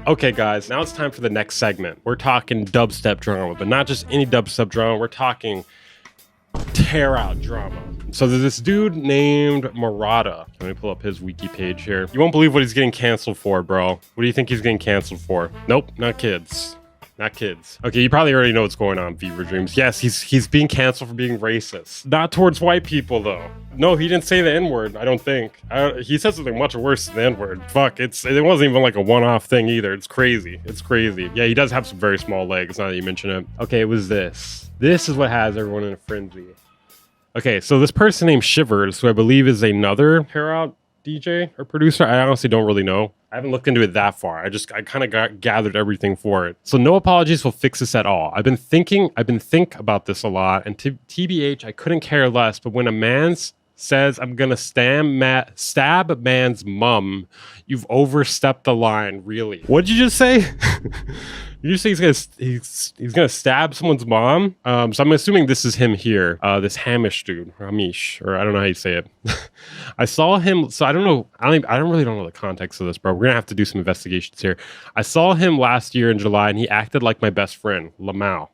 Okay guys, now it's time for the next segment. We're talking dubstep drama, but not just any dubstep drama, we're talking tear out drama. So there's this dude named Murata. Let me pull up his wiki page here. You won't believe what he's getting canceled for, bro. What do you think he's getting canceled for? Nope, not kids. Not kids. Okay, you probably already know what's going on, Fever Dreams. Yes, he's being canceled for being racist. Not towards white people, though. No, he didn't say the N-word, I don't think. He said something much worse than the N-word. Fuck, it wasn't even like a one-off thing either. It's crazy. It's crazy. Yeah, he does have some very small legs, now that you mention it. Okay, it was this. This is what has everyone in a frenzy. Okay, so this person named Shivers, who I believe is another pair out DJ or producer, I honestly don't really know. I haven't looked into it that far. I kind of gathered everything for it. So no apologies will fix this at all. I've been think about this a lot, and TBH, I couldn't care less. But when a man says, I'm gonna stab a man's mum, you've overstepped the line, really. What did you just say? You just say he's gonna stab someone's mom? So I'm assuming this is him here, this Hamish dude, Hamish, or I don't know how you say it. I saw him, so I don't really know the context of this, bro. We're gonna have to do some investigations here. I saw him last year in July, and he acted like my best friend, Lamau.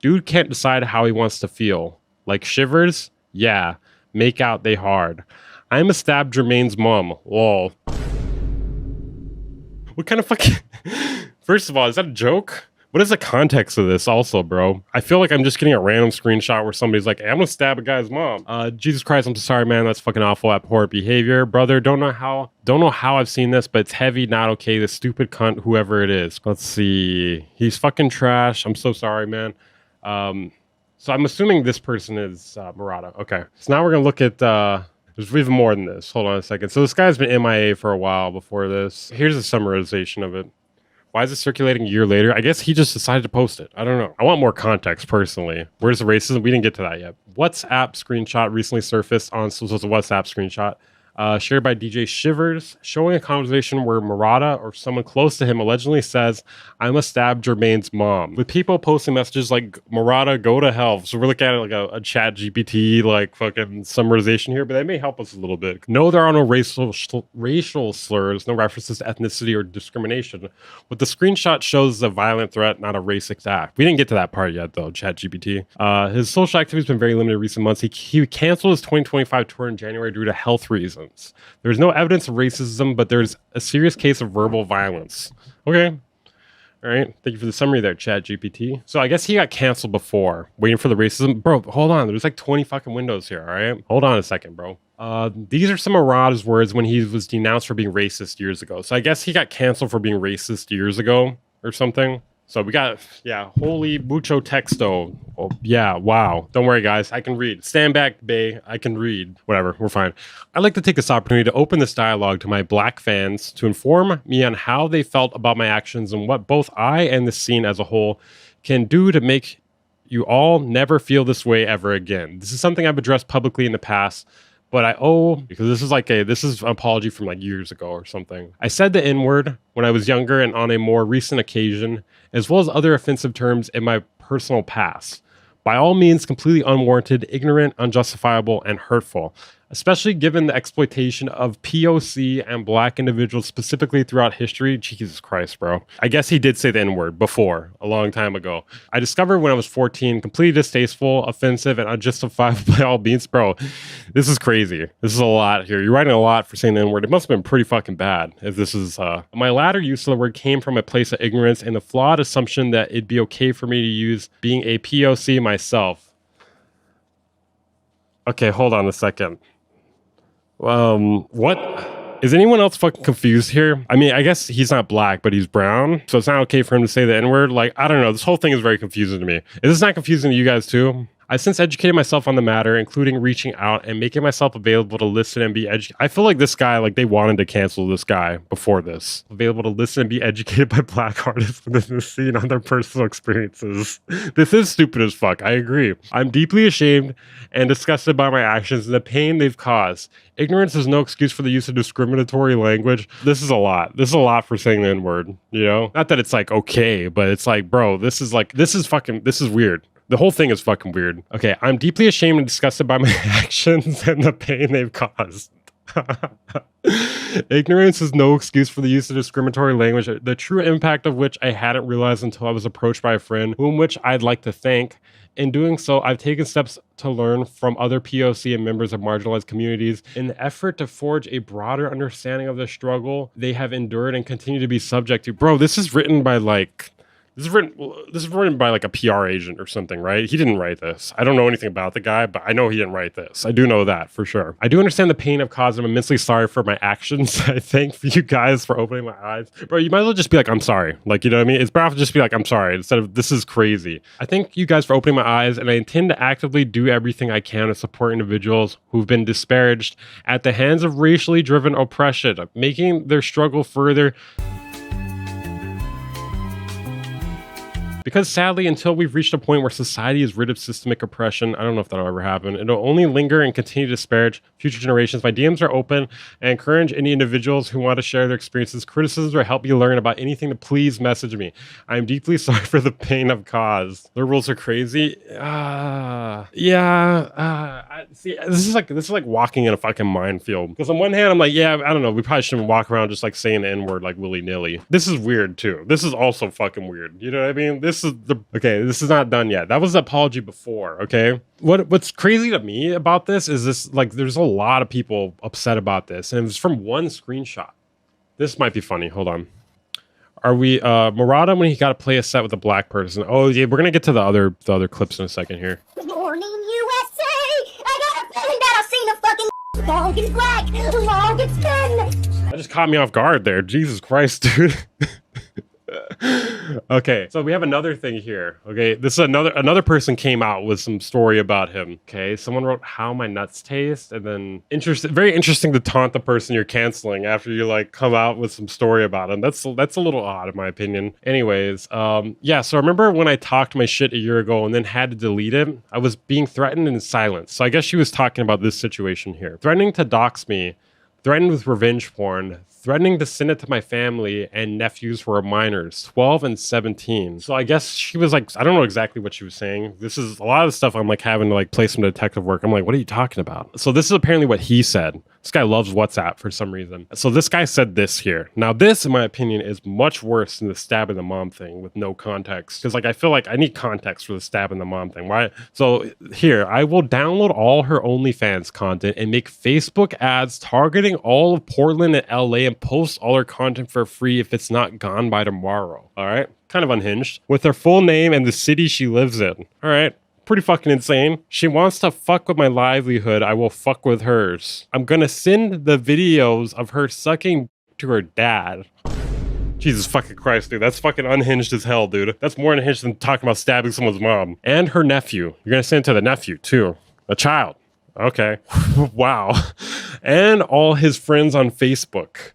Dude can't decide how he wants to feel. Like Shivers? Yeah. Make out they hard. I'm a stab Jermaine's mom. Lol. What kind of fucking... First of all, is that a joke? What is the context of this also, bro? I feel like I'm just getting a random screenshot where somebody's like, hey, I'm gonna stab a guy's mom. Jesus Christ, I'm so sorry, man. That's fucking awful. Abhorrent behavior. Brother, don't know how I've seen this, but it's heavy, not okay. This stupid cunt, whoever it is. Let's see. He's fucking trash. I'm so sorry, man. So I'm assuming this person is Murata. Okay. So now we're gonna look at there's even more than this. Hold on a second. So this guy's been MIA for a while before this. Here's a summarization of it. Why is it circulating a year later? I guess he just decided to post it. I don't know. I want more context personally. Where's the racism? We didn't get to that yet. WhatsApp screenshot recently surfaced on, so it's a WhatsApp screenshot. Shared by DJ Shivers, showing a conversation where Murata or someone close to him allegedly says, I must stab Jermaine's mom. With people posting messages like, Murata, go to hell. So we're looking at it like a chat GPT, like fucking summarization here, but that may help us a little bit. No, there are no racial slurs, no references to ethnicity or discrimination. What the screenshot shows is a violent threat, not a racist act. We didn't get to that part yet, though, chat GPT. His social activity has been very limited in recent months. He canceled his 2025 tour in January due to health reasons. There's no evidence of racism, but there's a serious case of verbal violence. Okay. All right. Thank you for the summary there, Chat GPT. So I guess he got canceled before, waiting for the racism. Bro, hold on. There's like 20 fucking windows here, all right? Hold on a second, bro. These are some of Rod's words when he was denounced for being racist years ago. So I guess he got canceled for being racist years ago or something. So we got, yeah, holy mucho texto. Oh, yeah, wow. Don't worry, guys. I can read. Stand back, bae. I can read. Whatever, we're fine. I'd like to take this opportunity to open this dialogue to my black fans to inform me on how they felt about my actions and what both I and the scene as a whole can do to make you all never feel this way ever again. This is something I've addressed publicly in the past, but I owe, because this is an apology from like years ago or something. I said the N-word when I was younger and on a more recent occasion, as well as other offensive terms in my personal past. By all means, completely unwarranted, ignorant, unjustifiable, and hurtful, especially given the exploitation of POC and black individuals specifically throughout history. Jesus Christ, bro. I guess he did say the N-word before, a long time ago. I discovered when I was 14, completely distasteful, offensive, and unjustifiable by all means. Bro, this is crazy. This is a lot here. You're writing a lot for saying the N-word. It must have been pretty fucking bad if this is... My latter use of the word came from a place of ignorance and the flawed assumption that it'd be okay for me to use being a POC myself. Okay, hold on a second. What? Is anyone else fucking confused here? I mean, I guess he's not black, but he's brown. So it's not okay for him to say the N-word. Like, I don't know. This whole thing is very confusing to me. Is this not confusing to you guys too? I've since educated myself on the matter, including reaching out and making myself available to listen and be educated. I feel like this guy, like they wanted to cancel this guy before this. Available to listen and be educated by black artists within the scene on their personal experiences. This is stupid as fuck. I agree. I'm deeply ashamed and disgusted by my actions and the pain they've caused. Ignorance is no excuse for the use of discriminatory language. This is a lot. This is a lot for saying the N-word, you know? Not that it's like okay, but it's like, bro, this is weird. The whole thing is fucking weird. Okay, I'm deeply ashamed and disgusted by my actions and the pain they've caused. Ignorance is no excuse for the use of discriminatory language, the true impact of which I hadn't realized until I was approached by a friend, whom which I'd like to thank. In doing so, I've taken steps to learn from other POC and members of marginalized communities in the effort to forge a broader understanding of the struggle they have endured and continue to be subject to. Bro, this is written by like... This is written by like a PR agent or something, right? He didn't write this. I don't know anything about the guy, but I know he didn't write this. I do know that for sure. I do understand the pain I've caused. I'm immensely sorry for my actions. I thank you guys for opening my eyes. Bro, you might as well just be like, I'm sorry. Like, you know what I mean? It's better to just be like, I'm sorry, instead of this is crazy. I thank you guys for opening my eyes, and I intend to actively do everything I can to support individuals who've been disparaged at the hands of racially driven oppression, making their struggle further. Because sadly, until we've reached a point where society is rid of systemic oppression, I don't know if that'll ever happen, it'll only linger and continue to disparage future generations. My DMs are open. I encourage any individuals who want to share their experiences, criticisms, or help me learn about anything to please message me. I am deeply sorry for the pain I've caused. Their rules are crazy. See, this is like walking in a fucking minefield. Because on one hand, I'm like, yeah, I don't know, we probably shouldn't walk around just like saying the N-word like willy-nilly. This is weird too. This is also fucking weird. You know what I mean? This is not done yet. That was the apology before, okay? What's crazy to me about this is this, like, there's a lot of people upset about this, and it was from one screenshot. This might be funny. Hold on. Are we Murata when he got to play a set with a black person? Oh yeah, we're gonna get to the other clips in a second here. Good morning, USA! I got a feeling that I've seen a fucking long and black, long and thin. That just caught me off guard there. Jesus Christ, dude. Okay, so we have another thing here. Okay, this is another person came out with some story about him. Okay, someone wrote how my nuts taste, and then very interesting to taunt the person you're canceling after you like come out with some story about him. That's a little odd in my opinion. Anyways, yeah, so I remember when I talked my shit a year ago and then had to delete it, I was being threatened in silence. So I guess she was talking about this situation here. Threatening to dox me, threatened with revenge porn, threatening to send it to my family and nephews who are minors, 12 and 17. So I guess she was like, I don't know exactly what she was saying. This is a lot of the stuff I'm like having to like play some detective work. I'm like, what are you talking about? So this is apparently what he said. This guy loves WhatsApp for some reason. So this guy said this here. Now this, in my opinion, is much worse than the stabbing the mom thing with no context. Because like I feel like I need context for the stabbing the mom thing. Why? So here, I will download all her OnlyFans content and make Facebook ads targeting all of Portland and LA and post all her content for free if it's not gone by tomorrow. All right? Kind of unhinged. With her full name and the city she lives in. All right? Pretty fucking insane. She wants to fuck with my livelihood. I will fuck with hers. I'm gonna send the videos of her sucking to her dad. Jesus fucking Christ, dude. That's fucking unhinged as hell, dude. That's more unhinged than talking about stabbing someone's mom. And her nephew. You're gonna send it to the nephew, too. A child. Okay. Wow. And all his friends on Facebook.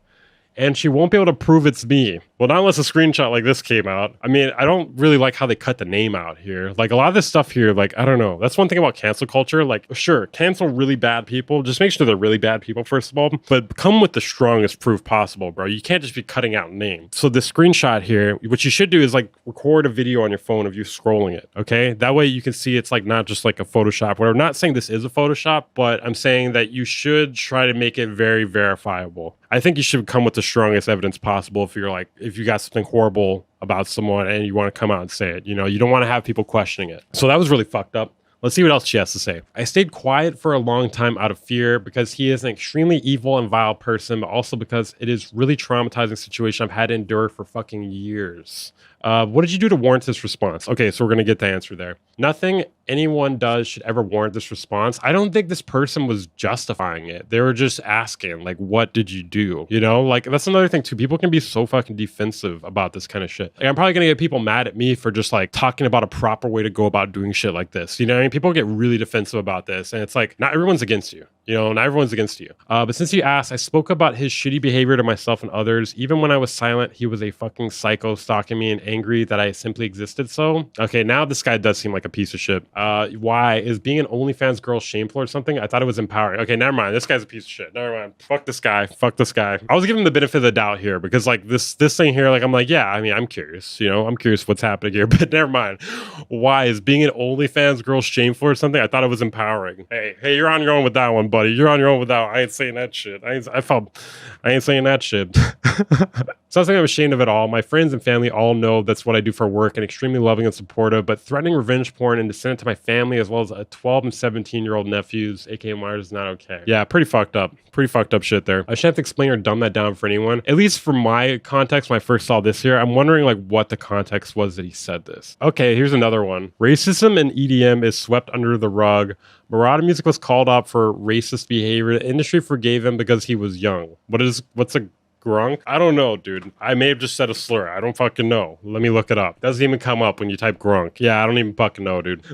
And she won't be able to prove it's me. Well, not unless a screenshot like this came out. I mean, I don't really like how they cut the name out here. Like, a lot of this stuff here, like, I don't know. That's one thing about cancel culture. Like, sure, cancel really bad people. Just make sure they're really bad people, first of all. But come with the strongest proof possible, bro. You can't just be cutting out names. So this screenshot here, what you should do is, like, record a video on your phone of you scrolling it, okay? That way you can see it's, like, not just, like, a Photoshop. Whatever. I'm not saying this is a Photoshop, but I'm saying that you should try to make it very verifiable. I think you should come with the strongest evidence possible if you're, like, if you got something horrible about someone and you want to come out and say it. You know, you don't want to have people questioning it. So that was really fucked up. Let's see what else she has to say. I stayed quiet for a long time out of fear because he is an extremely evil and vile person, but also because it is really traumatizing situation I've had to endure for fucking years. What did you do to warrant this response? Okay, so we're going to get the answer there. Nothing anyone does should ever warrant this response. I don't think this person was justifying it. They were just asking, like, what did you do? You know, like, that's another thing too. People can be so fucking defensive about this kind of shit. Like, I'm probably going to get people mad at me for just like talking about a proper way to go about doing shit like this. You know what I mean? People get really defensive about this, and it's like, not everyone's against you. You know, not everyone's against you. But since you asked, I spoke about his shitty behavior to myself and others. Even when I was silent, he was a fucking psycho stalking me and angry that I simply existed. So, okay, now this guy does seem like a piece of shit. Why? Is being an OnlyFans girl shameful or something? I thought it was empowering. Okay, never mind. This guy's a piece of shit. Never mind. Fuck this guy. Fuck this guy. I was giving him the benefit of the doubt here because like this thing here, like I'm like, yeah, I mean, I'm curious. You know, I'm curious what's happening here, but never mind. Why? Is being an OnlyFans girl shameful or something? I thought it was empowering. Hey, you're on your own with that one, but buddy. You're on your own with that. I ain't saying that shit. I ain't saying that shit. It's not something I'm ashamed of at all. My friends and family all know that's what I do for work and extremely loving and supportive, but threatening revenge porn and to send it to my family as well as a 12 and 17-year-old nephews, aka Myers, is not okay. Yeah, pretty fucked up. Pretty fucked up shit there. I shouldn't have to explain or dumb that down for anyone. At least for my context, when I first saw this here, I'm wondering like what the context was that he said this. Okay, here's another one. Racism and EDM is swept under the rug. Murata Music was called up for racist behavior. The industry forgave him because he was young. What's a grunk? I don't know, dude. I may have just said a slur. I don't fucking know. Let me look it up. Doesn't even come up when you type grunk. Yeah, I don't even fucking know, dude.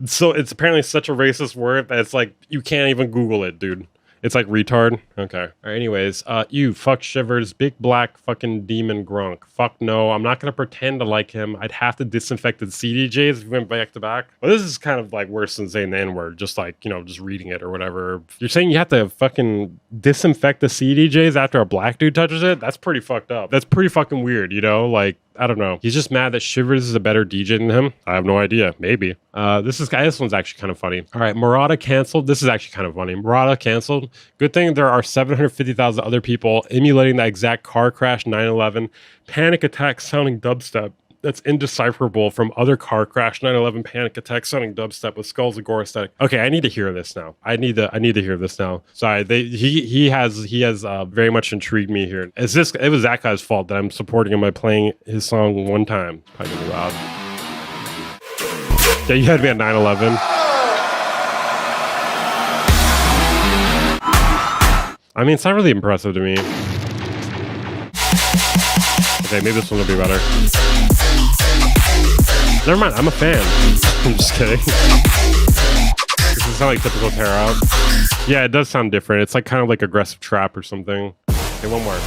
So it's apparently such a racist word that it's like you can't even Google it, dude. It's like retard. Okay. All right, anyways, you fuck Shivers, big black fucking demon grunk. Fuck no, I'm not gonna pretend to like him. I'd have to disinfect the CDJs if we went back to back. Well, this is kind of like worse than saying the N-word, just like, you know, just reading it or whatever. You're saying you have to fucking disinfect the CDJs after a black dude touches it? That's pretty fucked up. That's pretty fucking weird, you know? Like, I don't know. He's just mad that Shivers is a better DJ than him. I have no idea. Maybe. This one's actually kind of funny. All right, Murata canceled. This is actually kind of funny. Murata canceled. Good thing there are 750,000 other people emulating that exact car crash 9/11 panic attack sounding dubstep. That's indecipherable from other car crash 9/11 panic attack sounding dubstep with skulls and gore aesthetic. Okay, I need to hear this now. I need to hear this now. Sorry, he has very much intrigued me here. It was that guy's fault that I'm supporting him by playing his song one time. Probably gonna be loud. Yeah, you had me at 9/11. I mean, it's not really impressive to me. Okay, maybe this one will be better. Never mind, I'm a fan. I'm just kidding. This doesn't sound like typical tear out. Yeah, it does sound different. It's like kind of like aggressive trap or something. Okay, one more.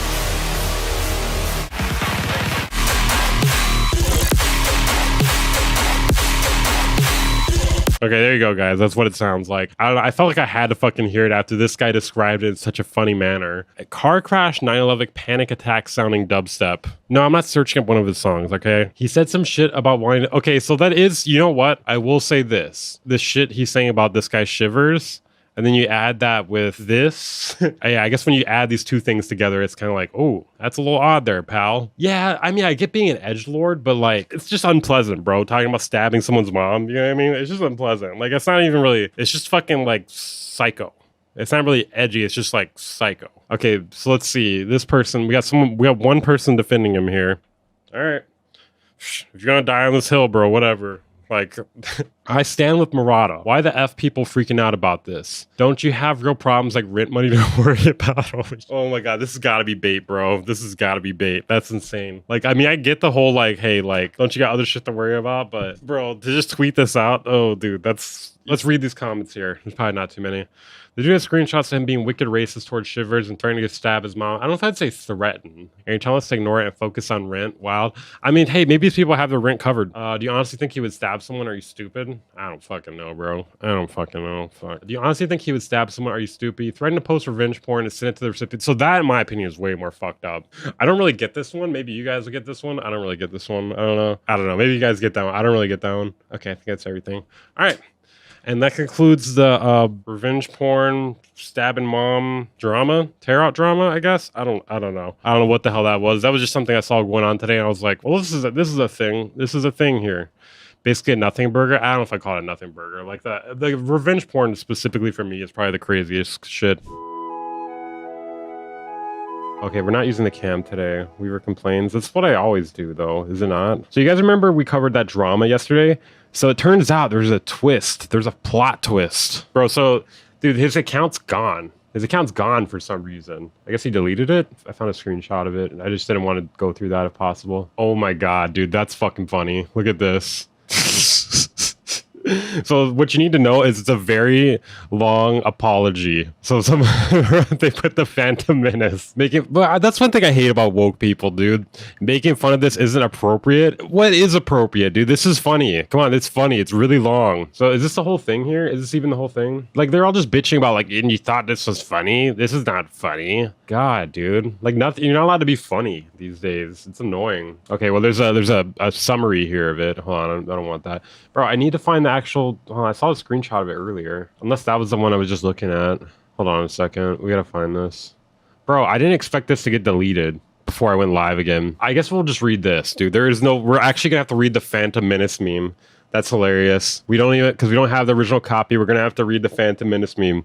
Okay, there you go, guys. That's what it sounds like. I felt like I had to fucking hear it after this guy described it in such a funny manner. A car crash, 9/11 panic attack sounding dubstep. No, I'm not searching up one of his songs, okay? He said some shit about wanting to... Okay, so that is... You know what? I will say this. The shit he's saying about this guy Shivers... And then you add that with this. Yeah, I guess when you add these two things together, it's kind of like, oh, that's a little odd there, pal. Yeah, I mean, I get being an edgelord, but like, it's just unpleasant, bro. Talking about stabbing someone's mom, you know what I mean? It's just unpleasant. Like, it's not even really, it's just fucking like psycho. It's not really edgy, it's just like psycho. Okay, so let's we got one person defending him here. All right. If you're gonna die on this hill, bro, whatever. Like, I stand with Murata. Why the F people freaking out about this? Don't you have real problems like rent money to worry about? Oh my God, this has got to be bait, bro. This has got to be bait. That's insane. Like, I mean, I get the whole like, hey, like, don't you got other shit to worry about? But bro, to just tweet this out, oh dude, let's read these comments here. There's probably not too many. They're doing screenshots of him being wicked racist towards Shivers and threatening to stab his mom. I don't know if I'd say threaten. Are you telling us to ignore it and focus on rent? Wild. I mean, hey, maybe these people have their rent covered. Do you honestly think he would stab someone? Are you stupid? I don't fucking know, bro. I don't fucking know. Fuck. Do you honestly think he would stab someone? Are you stupid? You threatened to post revenge porn and send it to the recipient. So that, in my opinion, is way more fucked up. I don't really get this one. Maybe you guys will get this one. I don't really get this one. I don't know. Maybe you guys get that one. I don't really get that one. Okay, I think that's everything. All right. And that concludes the revenge porn, stabbing mom drama, tear out drama, I guess. I don't know. I don't know what the hell that was. That was just something I saw going on today. And I was like, well, this is a thing. This is a thing here. Basically a nothing burger. I don't know if I call it a nothing burger. Like the revenge porn specifically for me is probably the craziest shit. Okay, we're not using the cam today. Weaver complains. That's what I always do, though, is it not? So you guys remember we covered that drama yesterday? So it turns out there's a twist. There's a plot twist. Bro, so, dude, his account's gone. His account's gone for some reason. I guess he deleted it. I found a screenshot of it, and I just didn't want to go through that if possible. Oh my God, dude, that's fucking funny. Look at this. So what you need to know is it's a very long apology. So they put the Phantom Menace. But that's one thing I hate about woke people, dude. Making fun of this isn't appropriate. What is appropriate, dude? This is funny. Come on, it's funny. It's really long. So is this the whole thing here? Is this even the whole thing? Like, they're all just bitching about, like, and you thought this was funny? This is not funny. God, dude. Like, nothing. You're not allowed to be funny these days. It's annoying. Okay, well, there's a summary here of it. Hold on, I don't want that. Bro, I need to find the actual... Oh, I saw a screenshot of it earlier. Unless that was the one I was just looking at. Hold on a second. We gotta find this. Bro, I didn't expect this to get deleted before I went live again. I guess we'll just read this, dude. There is no... We're actually gonna have to read the Phantom Menace meme. That's hilarious. We don't even... Because we don't have the original copy. We're gonna have to read the Phantom Menace meme.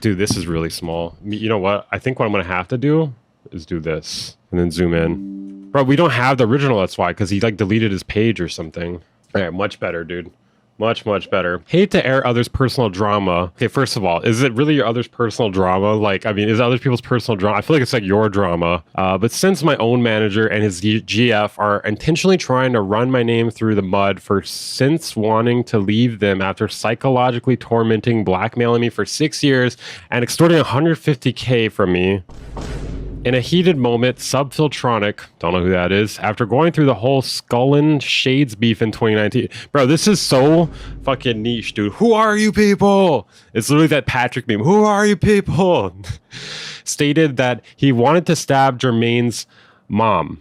Dude, this is really small. You know what? I think what I'm gonna have to do is do this. And then zoom in. Bro, we don't have the original, that's why. Because he, like, deleted his page or something. All right, much better, dude. Much, much better. Hate to air others' personal drama. Okay, first of all, is it really your others' personal drama? Like, I mean, is it other people's personal drama? I feel like it's like your drama. But since my own manager and his GF are intentionally trying to run my name through the mud for since wanting to leave them after psychologically tormenting, blackmailing me for 6 years and extorting $150K from me. In a heated moment, Subfiltronic, don't know who that is, after going through the whole Skullin Shades beef in 2019. Bro, this is so fucking niche, dude. Who are you people? It's literally that Patrick meme. Who are you people? Stated that he wanted to stab Jermaine's mom.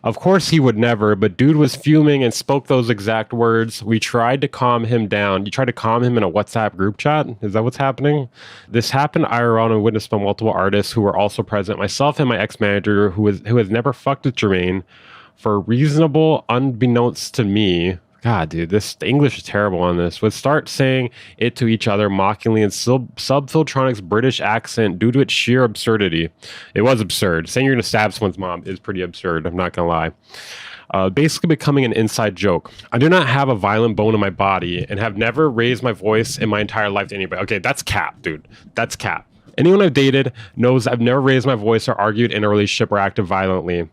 Of course he would never, but dude was fuming and spoke those exact words. We tried to calm him down. You tried to calm him in a WhatsApp group chat? Is that what's happening? This happened IRL and witnessed by multiple artists who were also present. Myself and my ex-manager who has never fucked with Jermaine for reasonable, unbeknownst to me. God, dude, the English is terrible on this. Would start saying it to each other mockingly in Subfiltronic's British accent due to its sheer absurdity. It was absurd. Saying you're going to stab someone's mom is pretty absurd. I'm not going to lie. Basically becoming an inside joke. I do not have a violent bone in my body and have never raised my voice in my entire life to anybody. Okay, that's cap, dude. That's cap. Anyone I've dated knows I've never raised my voice or argued in a relationship or acted violently.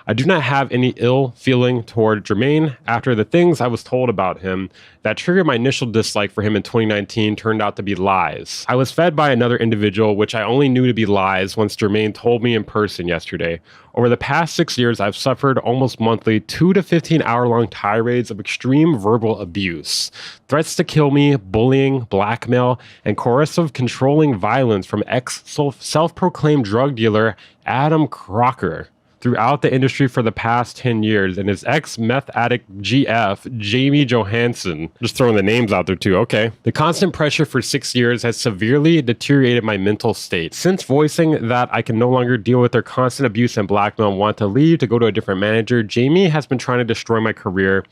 I do not have any ill feeling toward Jermaine after the things I was told about him that triggered my initial dislike for him in 2019 turned out to be lies. I was fed by another individual, which I only knew to be lies once Jermaine told me in person yesterday. Over the past 6 years, I've suffered almost monthly 2 to 15 hour-long tirades of extreme verbal abuse, threats to kill me, bullying, blackmail, and coercive controlling violence from ex-self-proclaimed drug dealer Adam Crocker throughout the industry for the past 10 years, and his ex-meth addict GF, Jamie Johansson. Just throwing the names out there too, okay. The constant pressure for 6 years has severely deteriorated my mental state. Since voicing that I can no longer deal with their constant abuse and blackmail and want to leave to go to a different manager, Jamie has been trying to destroy my career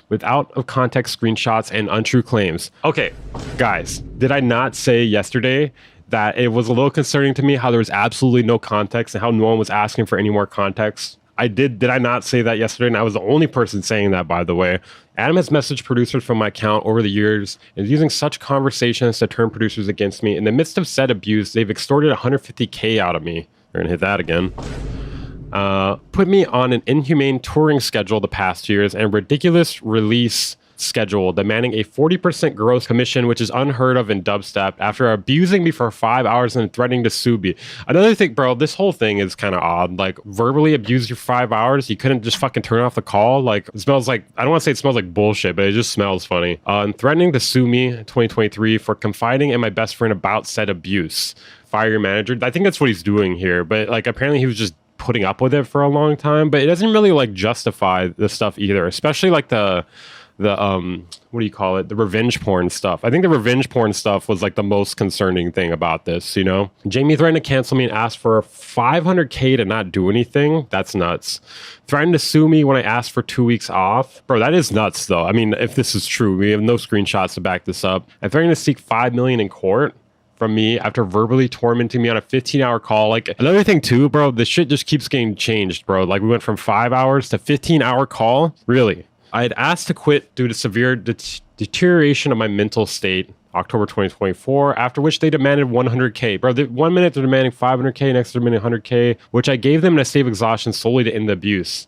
with out-of-context screenshots and untrue claims. Okay, guys, did I not say yesterday that it was a little concerning to me how there was absolutely no context and how no one was asking for any more context? Did I not say that yesterday? And I was the only person saying that, by the way. Adam has messaged producers from my account over the years and is using such conversations to turn producers against me. In the midst of said abuse, they've extorted $150K out of me. We're gonna hit that again. Put me on an inhumane touring schedule the past years and ridiculous release schedule demanding a 40% gross commission, which is unheard of in dubstep, after abusing me for 5 hours and threatening to sue me. Another thing, bro, this whole thing is kind of odd. Like, verbally abuse you for 5 hours, you couldn't just fucking turn off the call? Like, it smells like, I don't want to say it smells like bullshit, but it just smells funny. And threatening to sue me in 2023 for confiding in my best friend about said abuse. Fire your manager. I think that's what he's doing here, but like, apparently he was just putting up with it for a long time, but it doesn't really like justify the stuff either, especially like the what do you call it, the revenge porn stuff. I think the revenge porn stuff was like the most concerning thing about this, you know. Jamie threatened to cancel me and asked for $500K to not do anything. That's nuts. Threatened to sue me when I asked for 2 weeks off. Bro, that is nuts though. I mean, if this is true, we have no screenshots to back this up. And threatening to seek $5 million in court from me after verbally tormenting me on a 15-hour call. Like, another thing too, bro, this shit just keeps getting changed, bro. Like, we went from 5 hours to 15-hour call. Really? I had asked to quit due to severe deterioration of my mental state, October 2024, after which they demanded $100K. Bro, 1 minute they're demanding $500K, next they're demanding $100K, which I gave them in a state of exhaustion solely to end the abuse.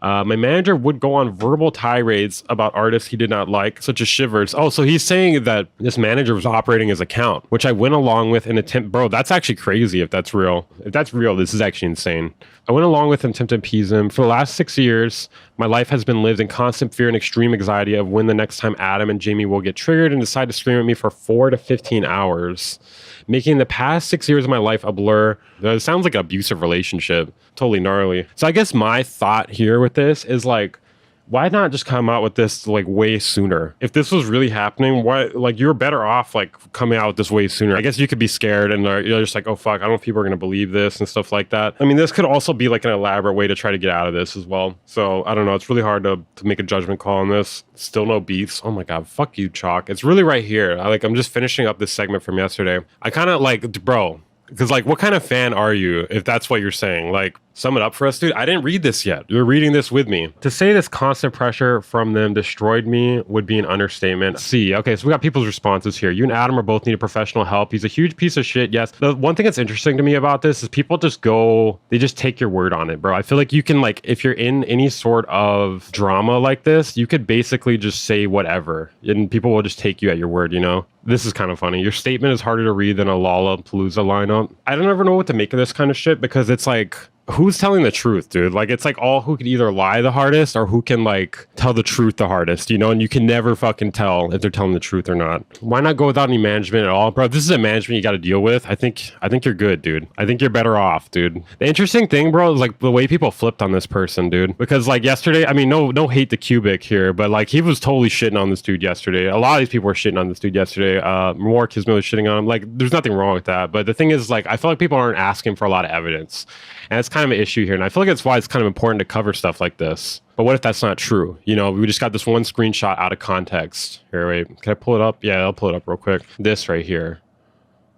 My manager would go on verbal tirades about artists he did not like, such as Shivers. Oh, so he's saying that this manager was operating his account, which I went along with an attempt. Bro, that's actually crazy if that's real. If that's real, this is actually insane. I went along with an attempt to appease him. For the last 6 years, my life has been lived in constant fear and extreme anxiety of when the next time Adam and Jamie will get triggered and decide to scream at me for 4 to 15 hours, making the past 6 years of my life a blur. It sounds like an abusive relationship. Totally gnarly. So I guess my thought here with this is like, why not just come out with this like way sooner? If this was really happening, why, like, you're better off like coming out with this way sooner. I guess you could be scared and you're just like, oh fuck, I don't know if people are gonna believe this and stuff like that. I mean, this could also be like an elaborate way to try to get out of this as well. So I don't know, it's really hard to make a judgment call on this. Still no beats. Oh my god, fuck you, Chalk. It's really right here. I'm just finishing up this segment from yesterday. I kind of like, bro, because like, what kind of fan are you if that's what you're saying? Like, sum it up for us, dude. I didn't read this yet. You're reading this with me. To say this constant pressure from them destroyed me would be an understatement. See, okay, so we got people's responses here. You and Adam are both needing professional help. He's a huge piece of shit. Yes. The one thing that's interesting to me about this is people just go, they just take your word on it, bro. I feel like you can, like, if you're in any sort of drama like this, you could basically just say whatever and people will just take you at your word, you know? This is kind of funny. Your statement is harder to read than a Lollapalooza lineup. I don't ever know what to make of this kind of shit because it's like, who's telling the truth, dude? Like, it's like all who can either lie the hardest or who can like tell the truth the hardest, you know? And you can never fucking tell if they're telling the truth or not. Why not go without any management at all, bro? If this is a management you got to deal with, I think you're good, dude. I think you're better off, dude. The interesting thing, bro, is like the way people flipped on this person, dude. Because like yesterday, I mean, no hate to Cubic here, but like he was totally shitting on this dude yesterday. A lot of these people were shitting on this dude yesterday. More Kismo was shitting on him. Like, there's nothing wrong with that. But the thing is, like, I feel like people aren't asking for a lot of evidence. And it's kind of an issue here. And I feel like that's why it's kind of important to cover stuff like this. But what if that's not true? You know, we just got this one screenshot out of context. Here, wait. Can I pull it up? Yeah, I'll pull it up real quick. This right here.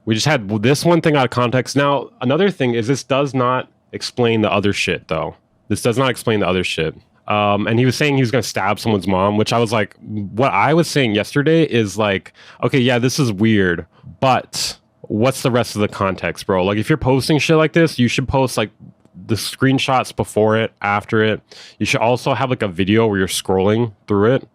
We just had this one thing out of context. Now, another thing is this does not explain the other shit, though. This does not explain the other shit. And he was saying he was going to stab someone's mom, which I was like, what I was saying yesterday is like, okay, yeah, this is weird, but what's the rest of the context, bro? Like, if you're posting shit like this, you should post like the screenshots before it, after it. You should also have like a video where you're scrolling through it,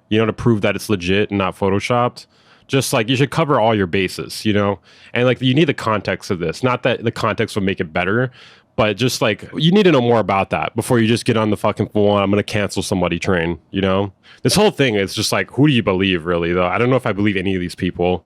you know, to prove that it's legit and not photoshopped. Just like, you should cover all your bases, you know? And like, you need the context of this. Not that the context will make it better, but just like, you need to know more about that before you just get on the fucking full I'm going to cancel somebody train, you know? This whole thing is just like, who do you believe really, though? I don't know if I believe any of these people.